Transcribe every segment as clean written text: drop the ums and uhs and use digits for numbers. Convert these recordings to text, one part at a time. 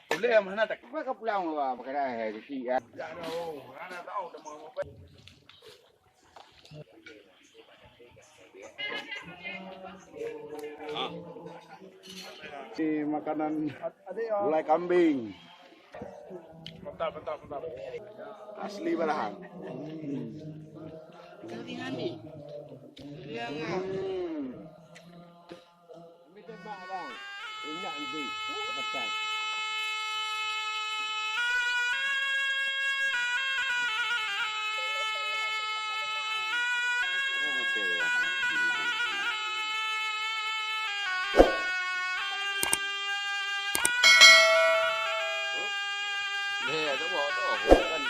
Boleh mana tak kau pulang lah pakai dah kecil kan. Tak ada mana tahu dah mau apa. Ini makanan gulai kambing. Mantap. Asli balahan. Keringan ni. Keringan. Ini tebak bang. Ingat nanti. Pecat. Nè, nó bỏ nó ở hồ cân.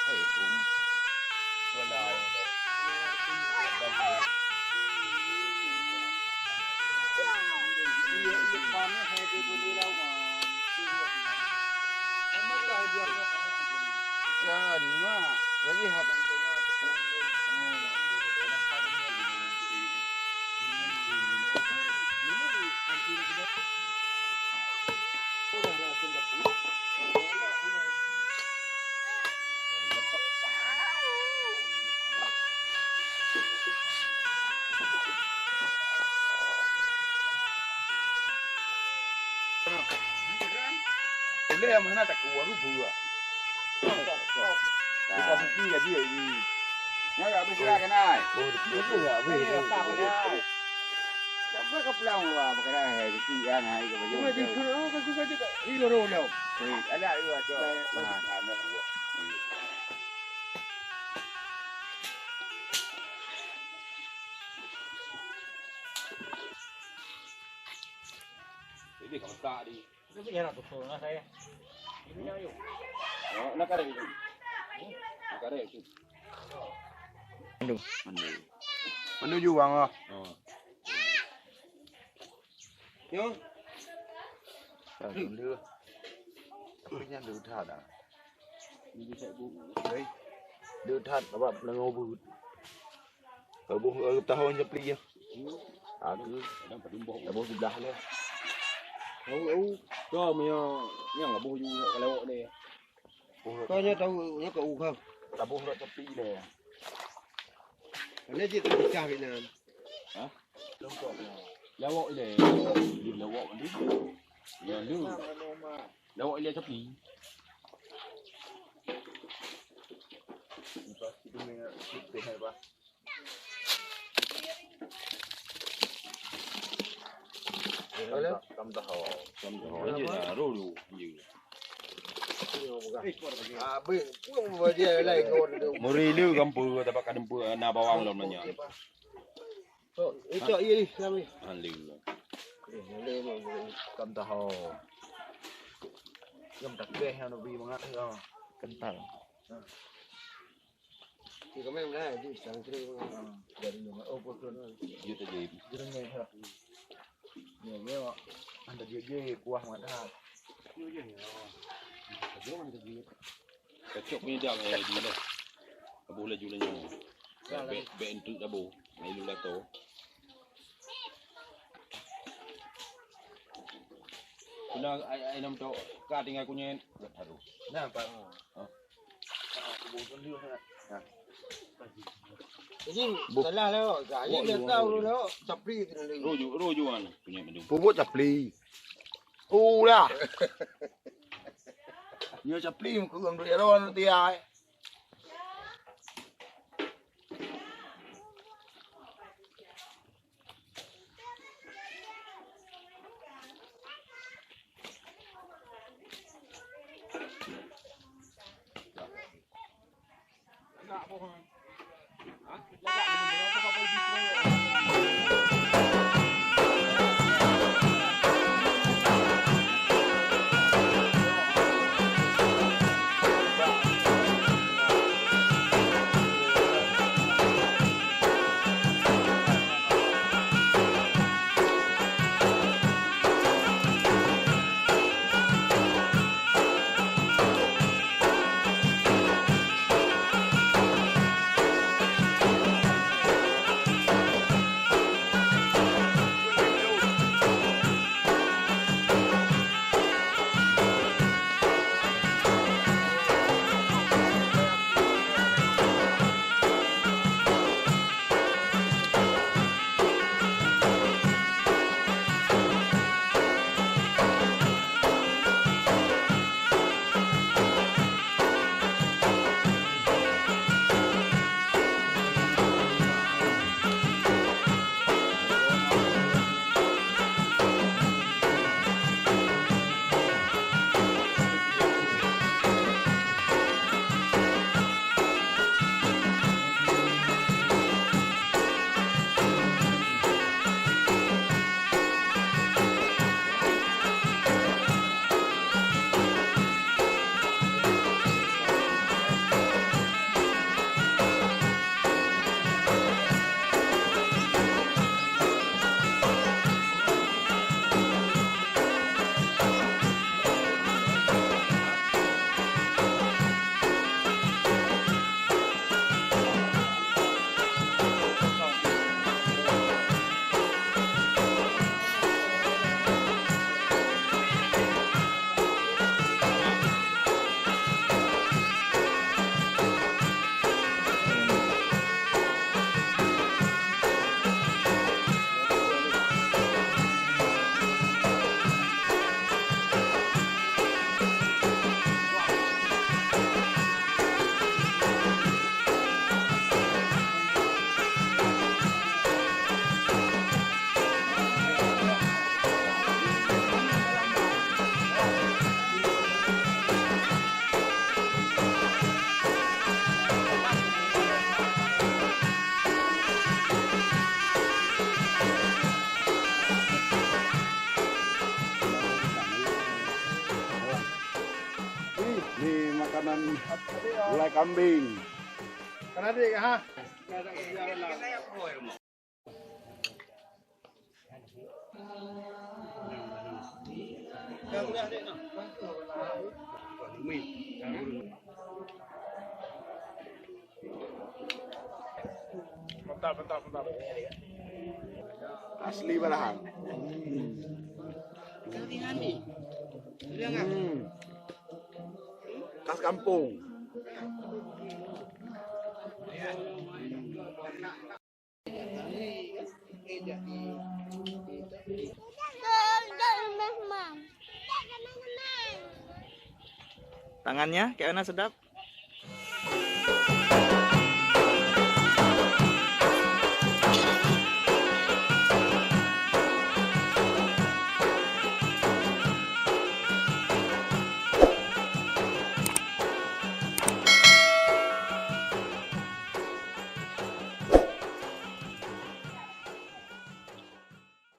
Hey, cũng vừa đời mà được. Con nó hay đi đi đâu mà. Em mất rồi việc rồi. Gần quá. Cái gì hả bạn tôi nó. Boleh mana tak keluar rubuh. Kita pergi ke dia ni. Nak tak bergerak kan ai? Betul tak? Betul. Sampai kau pulang lah pakai dah kecil kan hai ke baju. Cuma di kurang kau saja tak. Ini lorong dah. Ada juga tu. Ada dua. Ini kau tak di. Ini biar aku suruh nak saya. Ini yang you. Oh, nak ada itu. Nak ada itu. Mandu juga ngah. Yo. Đưa. Cái nhân đưa thật à? Đi chạy bụng đấy. Đưa thật các bạn là ngô bự. Ở bụng ở ta hơi nhập ly. À cứ đang phải đứng bộ. Là bộ đá lên. Cho mày nhang là bộ du cái lỗ này. Coi nhá tao nhá cậu không? Là bộ nó nhập ly này. Lấy gì tao đi cha Việt Nam? Hả? Đông cậu là bộ này nhìn là bộ đi. Nhà nước. Là bộ lên chấp lý. Cầm tàu như là rô đủ nhiều. À bây giờ lại còn mori lưu cầm bự tapi kadang bự na bawang lom nanya. Itu iya kami. Lưu. Cầm tàu. Cầm đặc biệt heo nó bị bằng ngắt không? Cẩn thận. Thì có mấy hôm nay đi sáng chơi giờ đi mà ô cô luôn. Như thế gì? Như thế nghe thật. Nhiều nghe ạ. Anh ta dễ qua mà ta. Như vậy nhỉ. Dễ mà cái gì? Cái chụp như thế này đi đâu? Bố là chú là nhiều. Bên tự đã bố. Này luôn là tổ. Kena ai nam to ka tinggal kunyen. Aduh. Nah, Pak. Bukan dia sangat. Jadi salah leo, gaya dia tahu leo, capli tu nanti. Rojuan punya mendung. Pupuk capli. Lah. Nhớ capli một cường rồi đó nanti ai. makanan gulai kambing. Kan adik ha. Mantap. Asli malahan. Khas kampung. Tangannya kayak mana sedap?